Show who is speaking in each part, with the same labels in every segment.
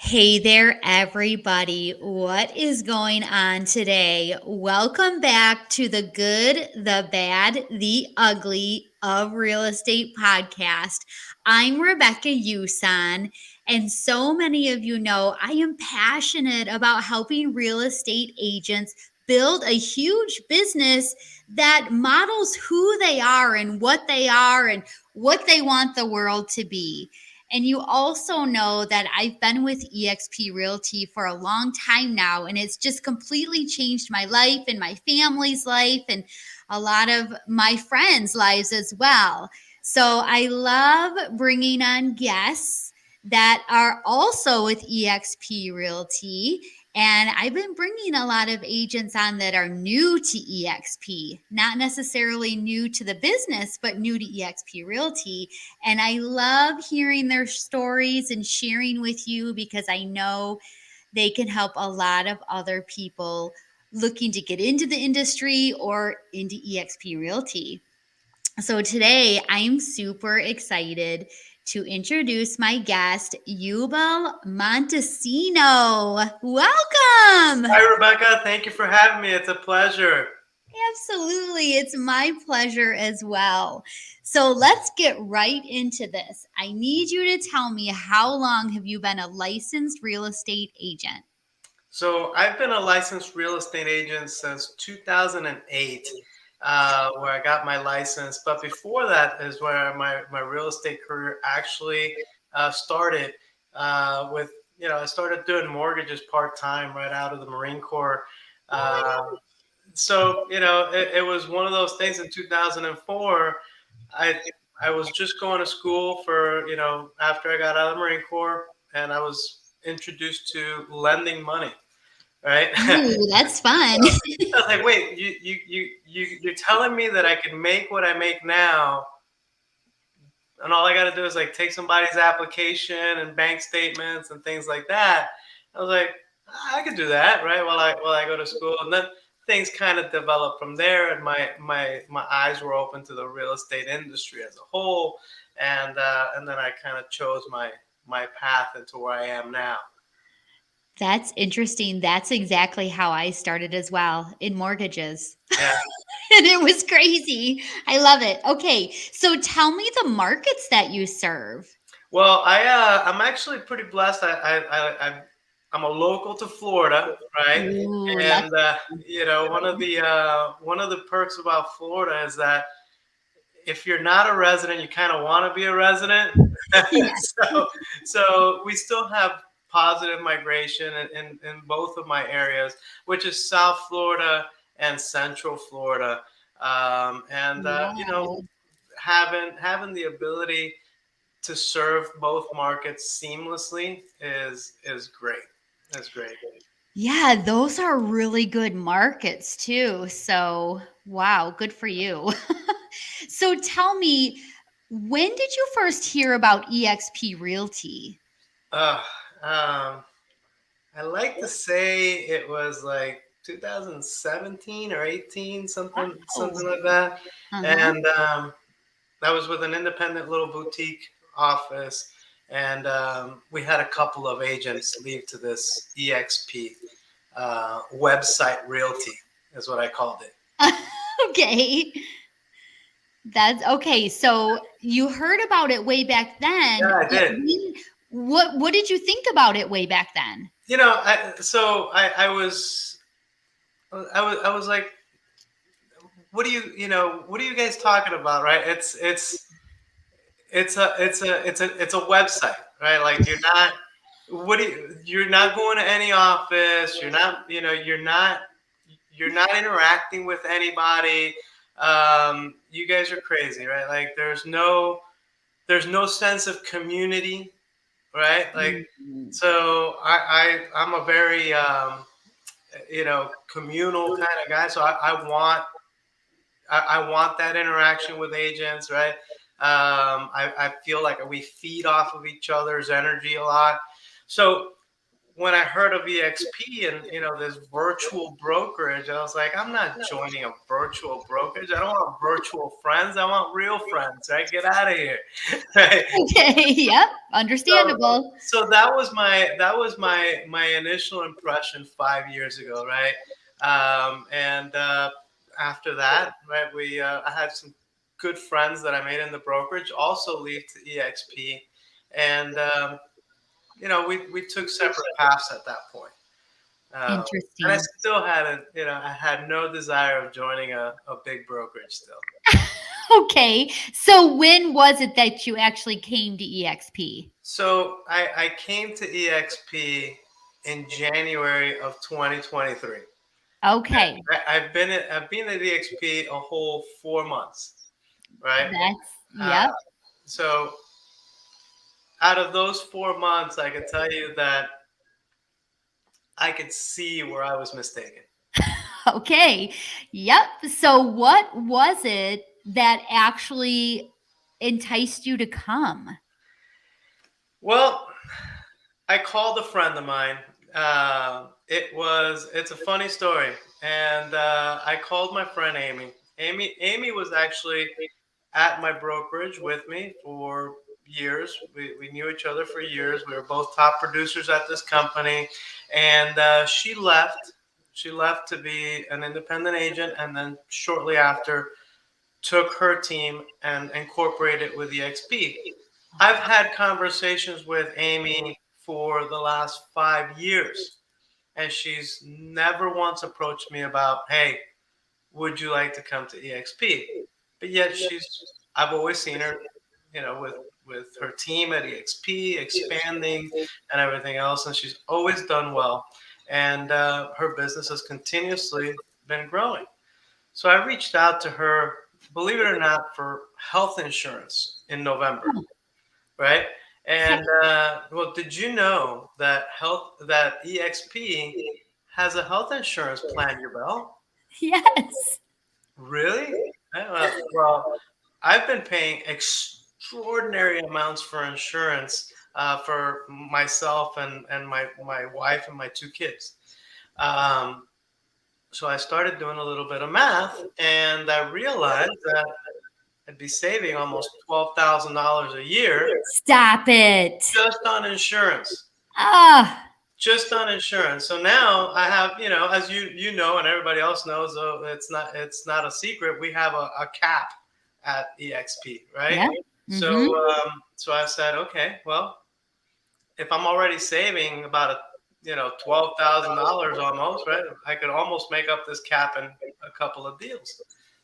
Speaker 1: Hey there, everybody. What is going on today? Welcome back to the good, the bad, the ugly of real estate podcast. I'm Rebecca Yusan, and so many of you know I am passionate about helping real estate agents build a huge business that models who they are and what they are and what they want the world to be. And you also know that I've been with eXp Realty for a long time now, and it's just completely changed my life and my family's life and a lot of my friends' lives as well. So I love bringing on guests that are also with eXp Realty. And I've been bringing a lot of agents on that are new to eXp, not necessarily new to the business, but new to eXp Realty. And I love hearing their stories and sharing with you because I know they can help a lot of other people looking to get into the industry or into eXp Realty. So today I'm super excited to introduce my guest, Yubel Montesino. Welcome.
Speaker 2: Hi, Rebecca. Thank you for having me. It's a pleasure.
Speaker 1: Absolutely. It's my pleasure as well. So let's get right into this. I need you to tell me, how long have you been a licensed real estate agent?
Speaker 2: So, I've been a licensed real estate agent since 2008, where I got my license. But before that is where my real estate career actually started I started doing mortgages part time right out of the Marine Corps.
Speaker 1: Oh
Speaker 2: Uh, so, it was one of those things in 2004. I I was just going to school for after I got out of the Marine Corps, and I was introduced to lending money, right?
Speaker 1: my God. Ooh, that's fun.
Speaker 2: So I was like, wait, you're telling me that I can make what I make now, and all I got to do is like take somebody's application and bank statements and things like that. I was like, I could do that, right? While I go to school, and then things kind of developed from there, and my eyes were open to the real estate industry as a whole, and then I kind of chose my path into where I am now.
Speaker 1: That's interesting. That's exactly how I started as well, in mortgages.
Speaker 2: Yeah.
Speaker 1: And it was crazy. I love it. Okay. So tell me the markets that you serve.
Speaker 2: Well, I'm actually pretty blessed. I'm a local to Florida, right?
Speaker 1: Ooh,
Speaker 2: And
Speaker 1: lucky.
Speaker 2: one of the perks about Florida is that if you're not a resident, you kind of want to be a resident.
Speaker 1: Yes.
Speaker 2: So we still have positive migration in both of my areas, which is South Florida and Central Florida. And
Speaker 1: Wow.
Speaker 2: having the ability to serve both markets seamlessly is great. That's great.
Speaker 1: Yeah, those are really good markets too. So, wow, good for you. So tell me, when did you first hear about eXp Realty?
Speaker 2: Uh, um, I like to say it was like 2017 or 18, something
Speaker 1: Oh,
Speaker 2: like that.
Speaker 1: uh-huh.
Speaker 2: And that was with an independent little boutique office. And we had a couple of agents leave to this EXP website Realty, is what I called it.
Speaker 1: Okay. That's okay. So you heard about it way back then,
Speaker 2: Yeah, I
Speaker 1: but
Speaker 2: did.
Speaker 1: what did you think about it way back then?
Speaker 2: I was like, what are you guys talking about, right? It's a website, right? Like you're not going to any office. You're not interacting with anybody. You guys are crazy, right? Like there's no sense of community, right? Like,
Speaker 1: Mhm.
Speaker 2: so I'm a very communal kind of guy. So I want that interaction with agents, right? I feel like we feed off of each other's energy a lot. So when I heard of eXp and this virtual brokerage, I was like, I'm not joining a virtual brokerage. I don't want virtual friends. I want real friends. Right? Get out of here. Right?
Speaker 1: Okay, yep,
Speaker 2: So,
Speaker 1: understandable.
Speaker 2: so that was my initial impression 5 years ago, right? And after that, right, I had some good friends that I made in the brokerage also leave to eXp, and we took separate paths at that point. And I
Speaker 1: Interesting.
Speaker 2: still hadn't, I had no desire of joining a big brokerage still.
Speaker 1: Okay, so when was it that you actually came to EXP?
Speaker 2: So I came to eXp in January of 2023.
Speaker 1: Okay,
Speaker 2: I've been at eXp a whole 4 months, right?
Speaker 1: that's
Speaker 2: Uh,
Speaker 1: yep.
Speaker 2: so out of those 4 months, I could tell you that I could see where I was mistaken.
Speaker 1: Okay, yep. So what was it that actually enticed you to come?
Speaker 2: Well, I called a friend of mine. It's a funny story, and I called my friend Amy. Amy was actually at my brokerage with me for years. We knew each other for years. We were both top producers at this company, and she left. She left to be an independent agent, and then shortly after took her team and incorporated it with eXp. I've had conversations with Amy for the last 5 years, and she's never once approached me about, hey, would you like to come to eXp? But yet I've always seen her, with her team at eXp expanding and everything else, and she's always done well, and her business has continuously been growing. So I reached out to her, believe it or not, for health insurance in November, right?
Speaker 1: Okay.
Speaker 2: And well, did you know that EXP has a health insurance plan, your bell?
Speaker 1: Yes.
Speaker 2: Really? Well, I've been paying extraordinary amounts for insurance for myself and my wife and my two kids. Um, so I started doing a little bit of math, and I realized that I'd be saving almost $12,000 a year
Speaker 1: Stop it.
Speaker 2: just on insurance.
Speaker 1: Ah,
Speaker 2: Just on insurance. So now I have, as you know, and everybody else knows, it's not a secret. We have a cap at EXP, right?
Speaker 1: yeah.
Speaker 2: So
Speaker 1: Mhm.
Speaker 2: so I said, okay, well, if I'm already saving about $12,000 almost, right? I could almost make up this cap in a couple of deals.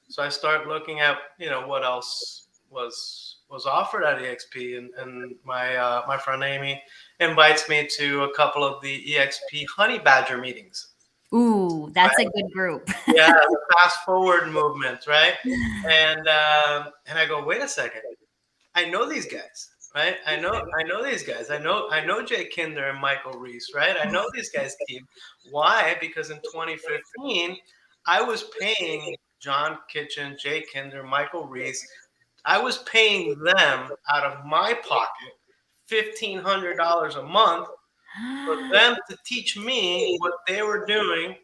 Speaker 2: So I start looking at what else was offered at EXP, and my friend Amy invites me to a couple of the EXP Honey Badger meetings.
Speaker 1: Ooh, that's a
Speaker 2: Right?
Speaker 1: good group.
Speaker 2: Yeah, the fast forward movement, right? And I go, wait a second. I know these guys, right? I know these guys. I know Jay Kinder and Michael Reese, right? I know these guys' team. Why? Because in 2015, I was paying John Kitchen, Jay Kinder, Michael Reese. I was paying them out of my pocket $1,500 a month for them to teach me what they were doing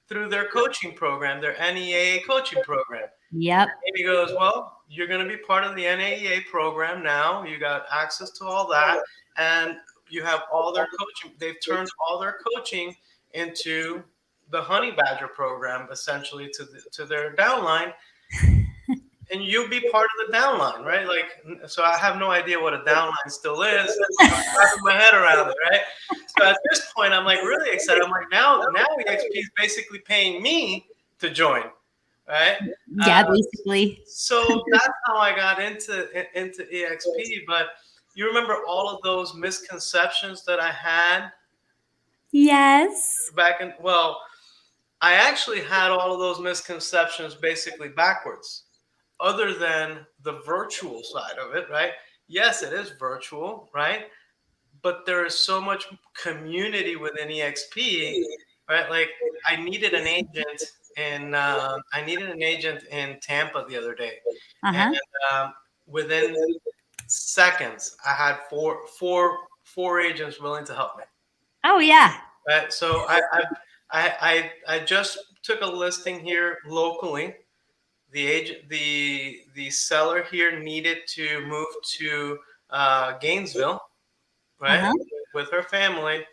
Speaker 2: through their coaching program, their NEAA coaching program.
Speaker 1: Yep.
Speaker 2: Amy goes, well, you're going to be part of the NAEA program now. You got access to all that, and you have all their coaching. They've turned all their coaching into the Honey Badger program, essentially to their downline, and you'll be part of the downline, right? Like, so I have no idea what a downline still is. I'm wrapping my head around it, right? So at this point, I'm like really excited. I'm like, now EXP is basically paying me to join, right? Uh,
Speaker 1: Yeah, basically.
Speaker 2: so that's how I got into EXP. But you remember all of those misconceptions that I had
Speaker 1: Yes.
Speaker 2: back in, well, I actually had all of those misconceptions basically backwards, other than the virtual side of it, right? Yes, it is virtual, right? But there is so much community within EXP, right? Like I needed an agent in Tampa the other day, and
Speaker 1: Uh-huh.
Speaker 2: within seconds, I had four agents willing to help me.
Speaker 1: Oh yeah.
Speaker 2: Right. So I just took a listing here locally. The seller here needed to move to Gainesville, right,
Speaker 1: Uh-huh.
Speaker 2: with her family.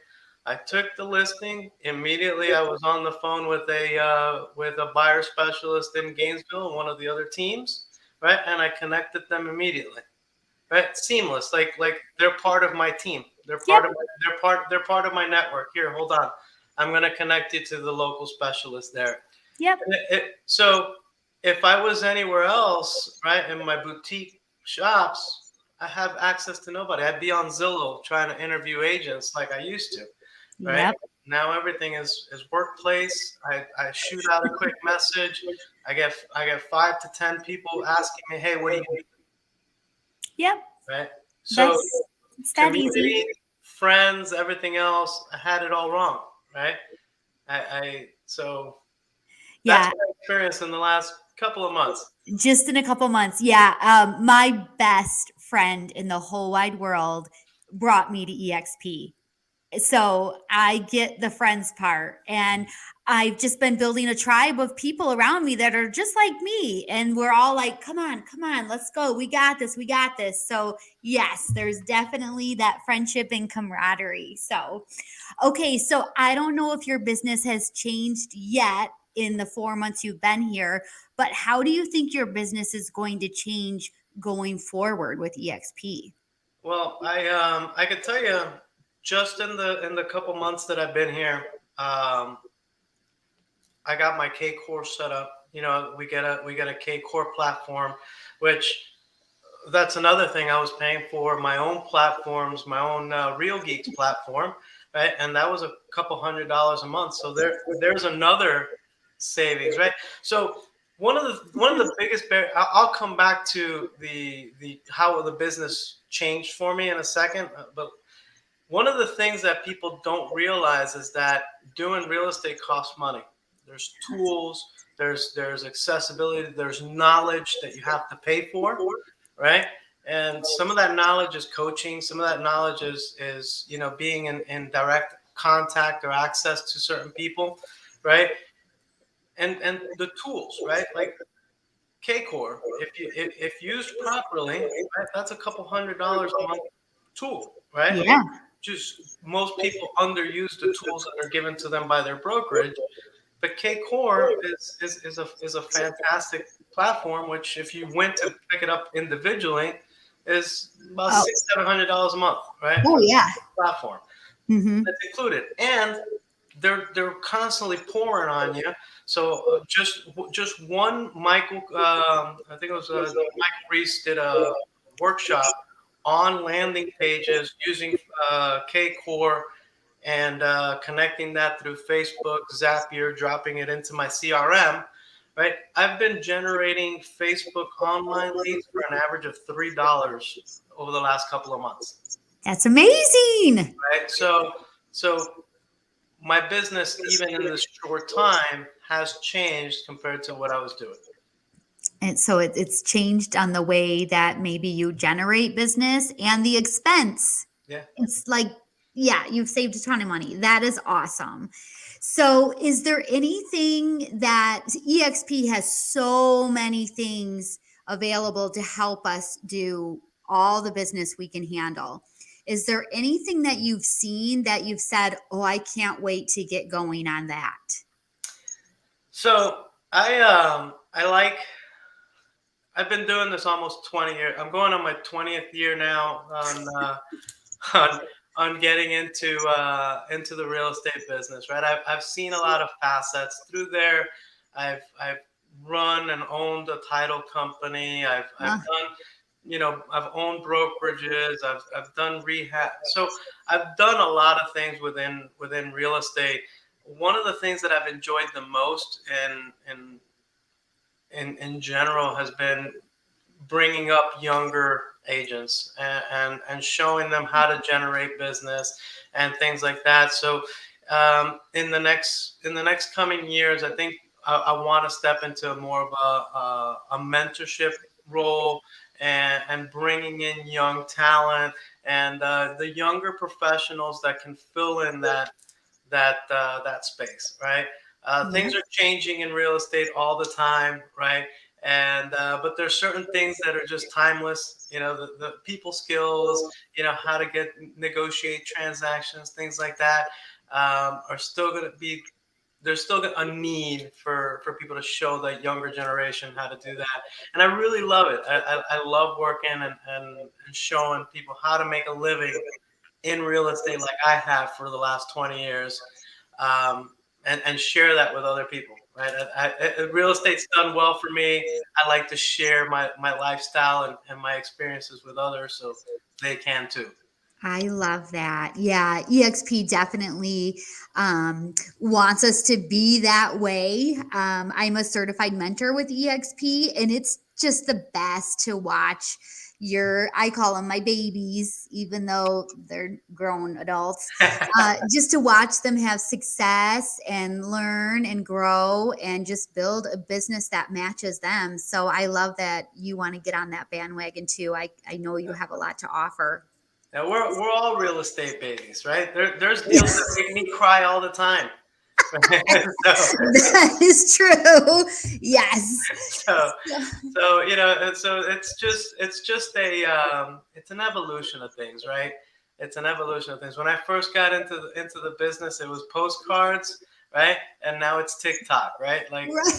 Speaker 2: I took the listing immediately. I was on the phone with a buyer specialist in Gainesville and one of the other teams, right, and I connected them immediately, right, seamless, like they're part of my team.
Speaker 1: Yep.
Speaker 2: They're part of my network. Here, hold on, I'm going to connect you to the local specialist there.
Speaker 1: Yep.
Speaker 2: So if I was anywhere else, right, in my boutique shops, I have access to nobody. I'd be on Zillow trying to interview agents like I used to, right?
Speaker 1: Yep.
Speaker 2: Now everything is workplace. I shoot out a quick message. I get 5 to 10 people asking me, hey, what do you need?
Speaker 1: Yep.
Speaker 2: Right? So
Speaker 1: That's it's that easy.
Speaker 2: community, friends, everything else, I had it all wrong, right? So that's
Speaker 1: Yeah.
Speaker 2: what I experienced in the last couple of months.
Speaker 1: Just in a couple months. Yeah. My best friend in the whole wide world brought me to EXP. So I get the friends part. And I've just been building a tribe of people around me that are just like me. And we're all like, come on, let's go. We got this. We got this. So, yes, there's definitely that friendship and camaraderie. So, okay. So, I don't know if your business has changed yet in the 4 months you've been here, but how do you think your business is going to change going forward with EXP?
Speaker 2: Well, I could tell you just in the couple months that I've been here, um, I got my K core set up. You know, we get a K core platform, which that's another thing I was paying for my own platforms, my own Real Geeks platform, right? And that was a couple $100 a month. So there's another savings, right? So one of the biggest I'll come back to the how the business changed for me in a second, but one of the things that people don't realize is that doing real estate costs money. There's tools, there's accessibility, there's knowledge that you have to pay for, right? And some of that knowledge is coaching. Some of that knowledge is being in direct contact or access to certain people, right? And the tools, right? Like Kcore, if used properly, right, that's a couple $100 a month tool, right?
Speaker 1: Yeah.
Speaker 2: Just most people underuse the tools that are given to them by their brokerage. But Kcore is a fantastic platform, which if you went to pick it up individually, is about
Speaker 1: Oh,
Speaker 2: $600-700 a month, right?
Speaker 1: oh
Speaker 2: For the
Speaker 1: yeah.
Speaker 2: platform
Speaker 1: Hmm.
Speaker 2: that's included, and they're constantly pouring on you. So just one Michael, I think it was Michael Reese did a workshop on landing pages using Kcore and connecting that through Facebook, Zapier, dropping it into my CRM. Right, I've been generating Facebook online leads for an average of $3 over the last couple of months.
Speaker 1: That's amazing.
Speaker 2: Right, so my business, even in this short time, has changed compared to what I was doing.
Speaker 1: And so it's changed on the way that maybe you generate business and the expense.
Speaker 2: Yeah.
Speaker 1: It's like, yeah, you've saved a ton of money. That is awesome. So, is there anything that EXP has so many things available to help us do all the business we can handle? Is there anything that you've seen that you've said, oh, I can't wait to get going on that?
Speaker 2: So I've been doing this almost 20 years. I'm going on my 20th year now on on getting into the real estate business, right? I've seen a lot of facets through there. I've run and owned a title company. I've
Speaker 1: Uh,
Speaker 2: done, I've owned brokerages. I've done rehab. So I've done a lot of things within real estate. One of the things that I've enjoyed the most in general has been bringing up younger agents and showing them how to generate business and things like that. So in the next coming years, I think I want to step into more of a mentorship role and bringing in young talent and the younger professionals that can fill in that space, right?
Speaker 1: Yeah.
Speaker 2: Things are changing in real estate all the time, right? And but there's certain things that are just timeless. The people skills, how to negotiate transactions, things like that, are still going to be. There's still a need for people to show the younger generation how to do that, and I really love it. I love working and showing people how to make a living in real estate like I have for the last 20 years, and share that with other people. Right? Real estate's done well for me. I like to share my lifestyle and my experiences with others so they can too.
Speaker 1: I love that. Yeah, EXP definitely wants us to be that way. I'm a certified mentor with EXP, and it's just the best to watch I call them my babies, even though they're grown adults, just to watch them have success and learn and grow and just build a business that matches them. So I love that you want to get on that bandwagon too. I know you have a lot to offer.
Speaker 2: Now we're all real estate babies, right? There's deals that make me cry all the time. so
Speaker 1: That is true. Yes.
Speaker 2: so so it's just it's an evolution of things, right? It's an evolution of things. When I first got into the business, it was postcards, right? And now it's TikTok, right? Like,
Speaker 1: Right.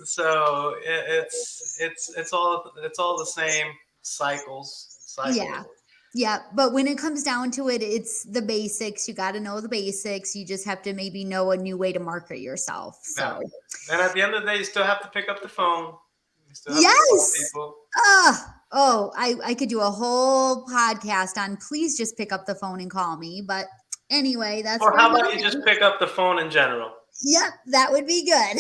Speaker 2: so it's all the same cycles.
Speaker 1: Yeah. Yeah. But when it comes down to it, it's the basics. You got to know the basics. You just have to maybe know a new way to market yourself.
Speaker 2: Yeah.
Speaker 1: So,
Speaker 2: And at the end of the day, you still have to pick up the phone. You still have to call
Speaker 1: yes.
Speaker 2: people.
Speaker 1: I could do a whole podcast on please just pick up the phone and call me. But anyway, that's
Speaker 2: Or
Speaker 1: for
Speaker 2: how
Speaker 1: another
Speaker 2: about you just
Speaker 1: day.
Speaker 2: pick up the phone in general?
Speaker 1: Yep, that would be good.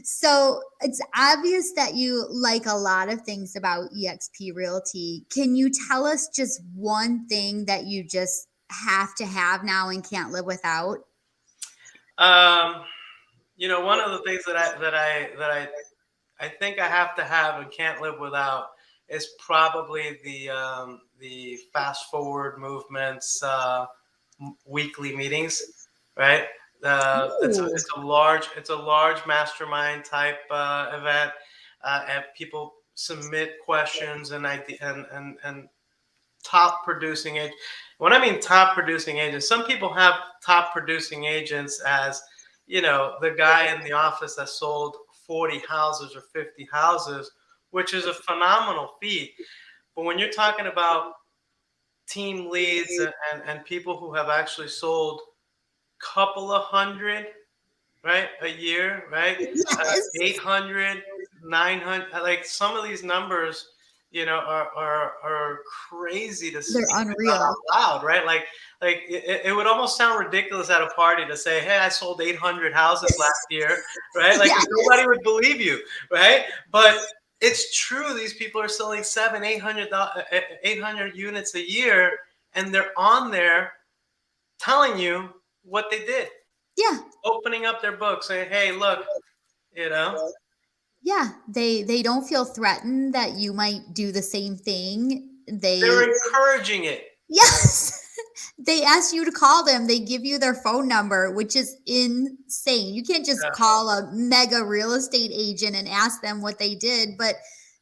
Speaker 1: So it's obvious that you like a lot of things about eXp Realty. Can you tell us just one thing that you just have to have now and can't live without?
Speaker 2: Um, one of the things that I think I have to have and can't live without is probably the fast forward movements, weekly meetings, right?
Speaker 1: Ooh,
Speaker 2: It's a large mastermind type event, and people submit questions and top producing agent. When I mean top producing agents, some people have top producing agents as, the guy in the office that sold 40 houses or 50 houses, which is a phenomenal feat. But when you're talking about team leads and people who have actually sold couple of hundred, right, a year, right,
Speaker 1: yes,
Speaker 2: 800, 900, like some of these numbers, are crazy to
Speaker 1: they're
Speaker 2: speak about
Speaker 1: unreal.
Speaker 2: out loud, right? Like it would almost sound ridiculous at a party to say, hey, I sold 800 houses last year, right? Like,
Speaker 1: Yeah,
Speaker 2: 'cause nobody would believe you, right? But it's true. These people are selling 800 units a year, and they're on there telling you what they did,
Speaker 1: yeah,
Speaker 2: opening up their book, saying, "Hey, look, you know,
Speaker 1: yeah. They don't feel threatened that you might do the same thing.
Speaker 2: they're encouraging it."
Speaker 1: Yes. They ask you to call them. They give you their phone number, which is insane. You can't just
Speaker 2: Yeah,
Speaker 1: call a mega real estate agent and ask them what they did, but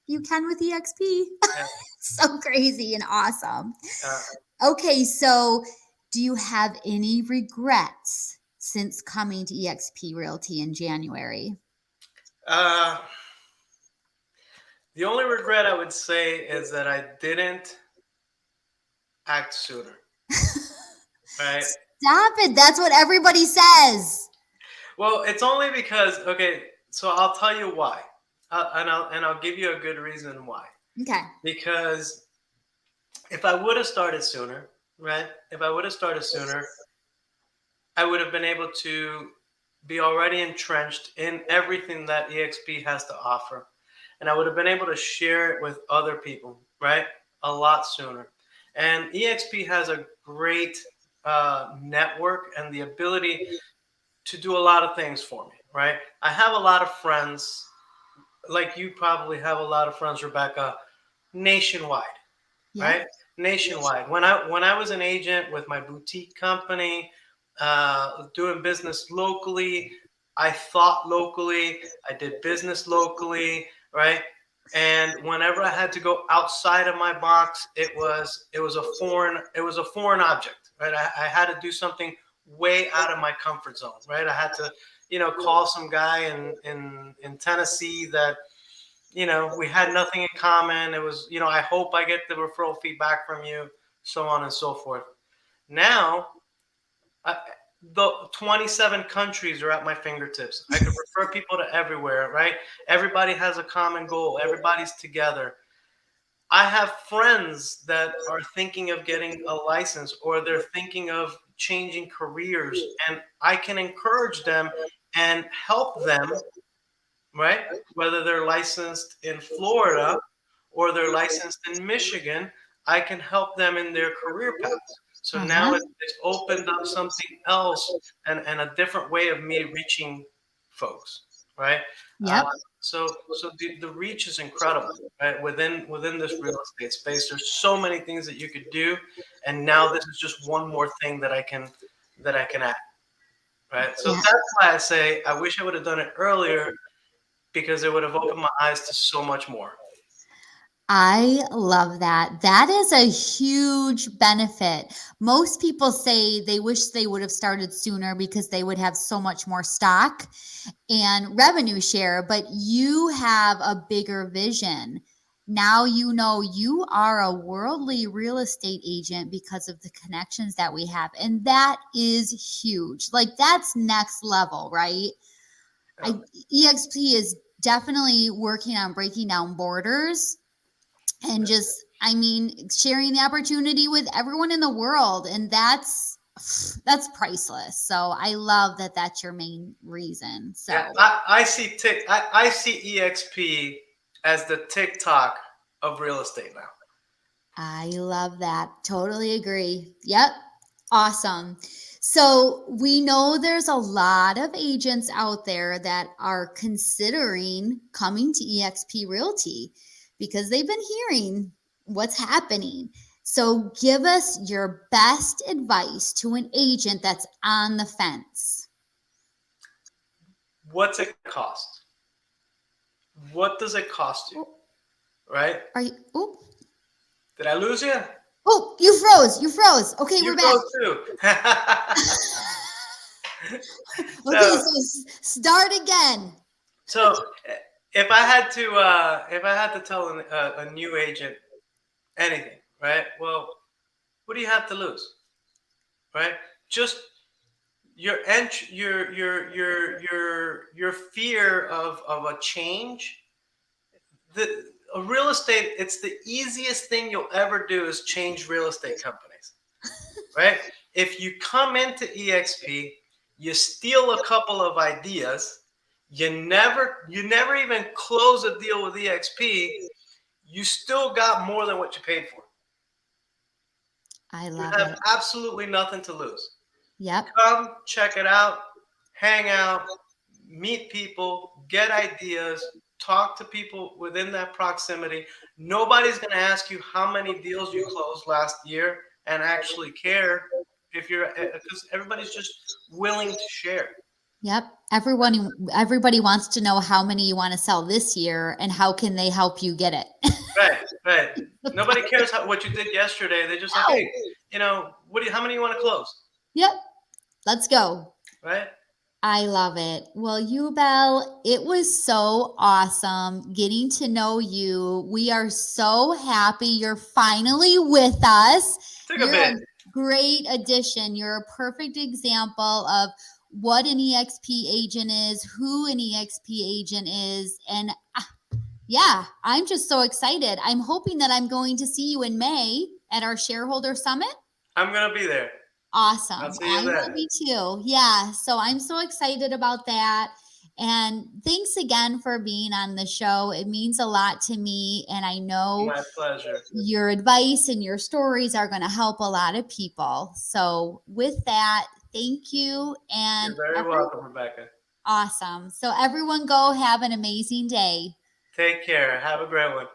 Speaker 1: you can with EXP.
Speaker 2: yeah,
Speaker 1: So crazy and awesome.
Speaker 2: yeah.
Speaker 1: Okay, so do you have any regrets since coming to EXP Realty in January?
Speaker 2: Uh, the only regret I would say is that I didn't act sooner, right?
Speaker 1: Stop it. That's what everybody says.
Speaker 2: Well, it's only because, okay, so I'll tell you why, and I'll give you a good reason why.
Speaker 1: Okay.
Speaker 2: Because if I would have started sooner, right? If I would have started sooner, I would have been able to be already entrenched in everything that EXP has to offer. And I would have been able to share it with other people, right? A lot sooner. And EXP has a great network and the ability to do a lot of things for me, right? I have a lot of friends, like you probably have a lot of friends, Rebecca, nationwide,
Speaker 1: Yep.
Speaker 2: right? nationwide. When I was an agent with my boutique company, doing business locally, I thought locally, I did business locally, right? And whenever I had to go outside of my box, it was a foreign object, right? I had to do something way out of my comfort zone, right? I had to, call some guy in Tennessee that, we had nothing in common. It was, I hope I get the referral feedback from you, so on and so forth. Now, I, the 27 countries are at my fingertips. I could refer people to everywhere, right? Everybody has a common goal. Everybody's together. I have friends that are thinking of getting a license, or they're thinking of changing careers, and I can encourage them and help them, right? Whether they're licensed in Florida or they're licensed in Michigan, I can help them in their career paths. So now
Speaker 1: Uh-huh.
Speaker 2: it's opened up something else, and a different way of me reaching folks, right? Uh,
Speaker 1: Yep.
Speaker 2: so the reach is incredible, right? Within this real estate space, there's so many things that you could do, and now this is just one more thing that I can add, right? So
Speaker 1: Yeah.
Speaker 2: that's why I say I wish I would have done it earlier, because it would have opened my eyes to so much more.
Speaker 1: I love that. That is a huge benefit. Most people say they wish they would have started sooner because they would have so much more stock and revenue share, but you have a bigger vision. Now you know you are a worldly real estate agent because of the connections that we have. And that is huge. Like that's next level, right?
Speaker 2: Yeah.
Speaker 1: EXP is definitely working on breaking down borders and just sharing the opportunity with everyone in the world, and that's priceless. So I love that that's your main reason.
Speaker 2: Yeah,
Speaker 1: So
Speaker 2: I see EXP as the TikTok of real estate now.
Speaker 1: I love that. Totally agree. Yep. Awesome. So we know there's a lot of agents out there that are considering coming to eXp Realty because they've been hearing what's happening. So give us your best advice to an agent that's on the fence.
Speaker 2: What's it cost? What does it cost you?
Speaker 1: Oh,
Speaker 2: Right?
Speaker 1: are you? Oh,
Speaker 2: Did I lose you?
Speaker 1: oh, you froze. You froze. Okay,
Speaker 2: You
Speaker 1: we're back.
Speaker 2: froze too.
Speaker 1: Okay,
Speaker 2: so
Speaker 1: so start again.
Speaker 2: so if I had to tell a new agent anything, right? Well, what do you have to lose, right? Just your fear of a change. The a real estate, it's the easiest thing you'll ever do is change real estate companies, right? If you come into EXP, you steal a couple of ideas, you never even close a deal with EXP, you still got more than what you paid for.
Speaker 1: I
Speaker 2: You
Speaker 1: love
Speaker 2: have
Speaker 1: it.
Speaker 2: absolutely nothing to lose.
Speaker 1: Yep.
Speaker 2: Come check it out, hang out, meet people, get ideas, talk to people within that proximity. Nobody's going to ask you how many deals you closed last year and actually care, if you're, because everybody's just willing to share.
Speaker 1: Yep. Everybody wants to know how many you want to sell this year and how can they help you get it.
Speaker 2: Right, right. Nobody cares what you did yesterday. They're just like, hey,
Speaker 1: No.
Speaker 2: how many you want to close,
Speaker 1: Yep. Let's go.
Speaker 2: right?
Speaker 1: I love it. Well, Belle, it was so awesome getting to know you. We are so happy you're finally with us.
Speaker 2: Took a
Speaker 1: You're a
Speaker 2: bit.
Speaker 1: great addition. You're a perfect example of what an EXP agent is, who an EXP agent is. And yeah, I'm just so excited. I'm hoping that I'm going to see you in May at our shareholder summit.
Speaker 2: I'm going to be there. I'll
Speaker 1: Awesome.
Speaker 2: see you
Speaker 1: I will
Speaker 2: then.
Speaker 1: be too. Yeah. So I'm so excited about that. And thanks again for being on the show. It means a lot to me. And I know
Speaker 2: My pleasure.
Speaker 1: your advice and your stories are going to help a lot of people. So, with that, thank you. And
Speaker 2: You're very welcome, Rebecca.
Speaker 1: awesome. So, everyone, go have an amazing day.
Speaker 2: Take care. Have a great one.